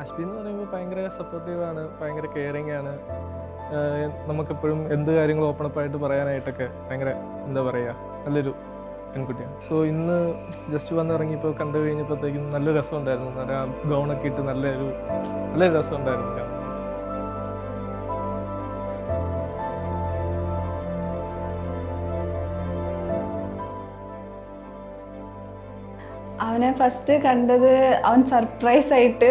അശ്ബി എന്ന് പറയുമ്പോൾ ഭയങ്കര സപ്പോർട്ടീവാണ്, ഭയങ്കര കെയറിങ് ആണ്. നമുക്കെപ്പോഴും എന്ത് കാര്യങ്ങളും ഓപ്പണപ്പായിട്ട് പറയാനായിട്ടൊക്കെ ഭയങ്കര എന്താ പറയുക നല്ലൊരു പെൺകുട്ടിയാണ്. സോ ഇന്ന് ജസ്റ്റ് വന്നിറങ്ങിയപ്പോൾ കണ്ടു കഴിഞ്ഞപ്പോഴത്തേക്കും നല്ല രസമുണ്ടായിരുന്നു. നല്ല ഗൗണൊക്കെ ഇട്ട് നല്ലൊരു രസമുണ്ടായിരുന്നു കാണാൻ. അവനെ ഫസ്റ്റ് കണ്ടത് അവൻ സർപ്രൈസ് ആയിട്ട്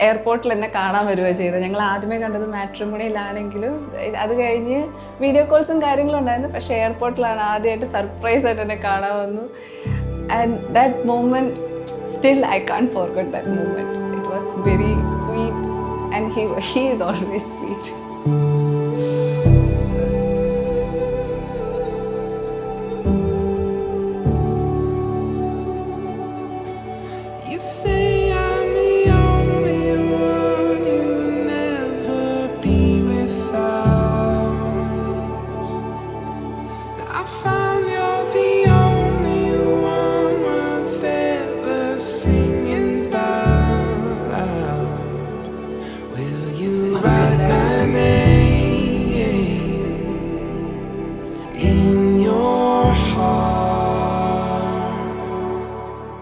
എയർപോർട്ടിൽ എന്നെ കാണാൻ വരികയാണ് ചെയ്തത്. ഞങ്ങൾ ആദ്യമേ കണ്ടത് മാട്രിമോണിയിലാണെങ്കിലും അത് കഴിഞ്ഞ് വീഡിയോ കോൾസും കാര്യങ്ങളും ഉണ്ടായിരുന്നു. പക്ഷേ എയർപോർട്ടിലാണ് ആദ്യമായിട്ട് സർപ്രൈസ് ആയിട്ട് എന്നെ കാണാൻ വന്നു. And that moment still I can't forget that moment. It was very sweet and he is always sweet.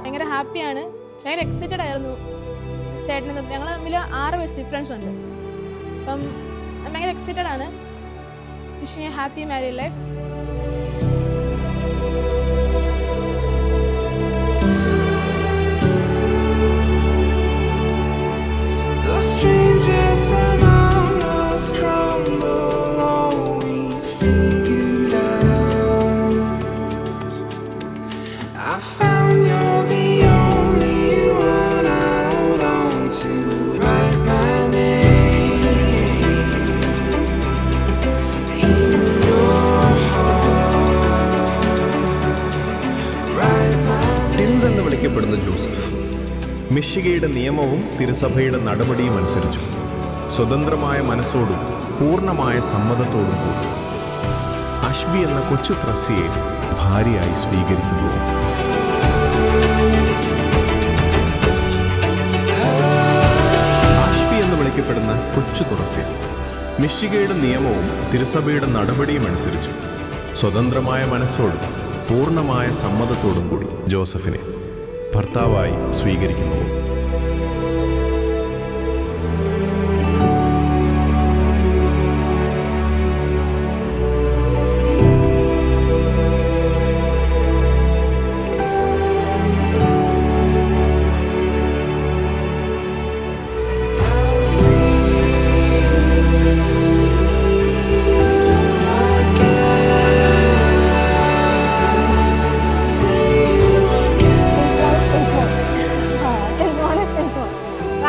ഭയങ്കര ഹാപ്പിയാണ്, ഭയങ്കര എക്സൈറ്റഡ് ആയിരുന്നു. ചേട്ടന് ഞങ്ങൾ തമ്മിൽ 6 വയസ്സ് ഡിഫറൻസ് ഉണ്ട്. അപ്പം ഭയങ്കര എക്സൈറ്റഡ് ആണ്. Wishing A happy married life. എന്ന് വിളിക്കപ്പെടുന്ന ജോസഫ് മിശിഹയുടെ നിയമവും തിരുസഭയുടെ നടപടിയും അനുസരിച്ചു സ്വതന്ത്രമായ മനസ്സോടും പൂർണ്ണമായ സമ്മതത്തോടും കൂടി അശ്ബി എന്ന കൊച്ചു ത്രസ്യയെ ഭാര്യയായി സ്വീകരിക്കുന്നു. അശ്ബി എന്ന് വിളിക്കപ്പെടുന്ന കൊച്ചു തുറസ്യ മിശിഹയുടെ നിയമവും തിരുസഭയുടെ നടപടിയും അനുസരിച്ചു സ്വതന്ത്രമായ മനസ്സോടും പൂർണ്ണമായ സമ്മതത്തോടും കൂടി ജോസഫിനെ ഭർത്താവായി സ്വീകരിക്കുന്നു.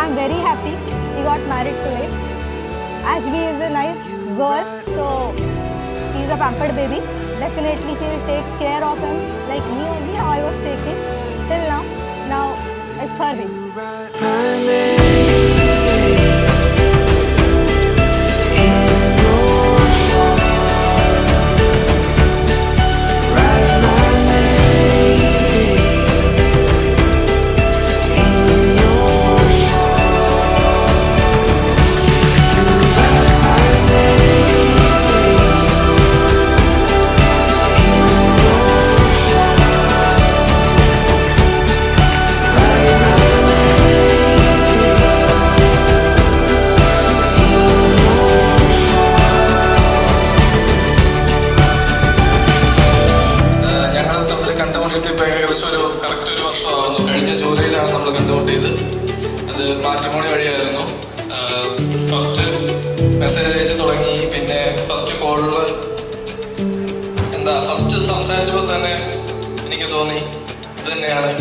I'm very happy he got married today. Ashby is a nice girl, so she's a pampered baby. Definitely she will take care of him like me only how I was taking till now. Now it's her baby. Correct ഒരു വർഷമാകുന്നു. കഴിഞ്ഞ ജൂലൈയിലാണ് നമ്മൾ കണ്ടുമുട്ടിയത്. അത് matrimony വഴിയായിരുന്നു. First message അയച്ച് തുടങ്ങി, പിന്നെ first കോളിൽ first സംസാരിച്ചപ്പോൾ തന്നെ എനിക്ക് തോന്നി ഇത് തന്നെയാണ്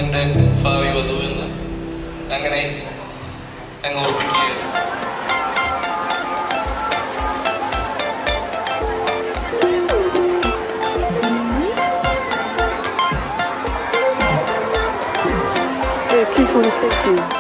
എൻ്റെ ഭാവി വധു എന്ന്. അങ്ങനെ അങ്ങ് ഉറപ്പിക്കുകയായിരുന്നു. T46.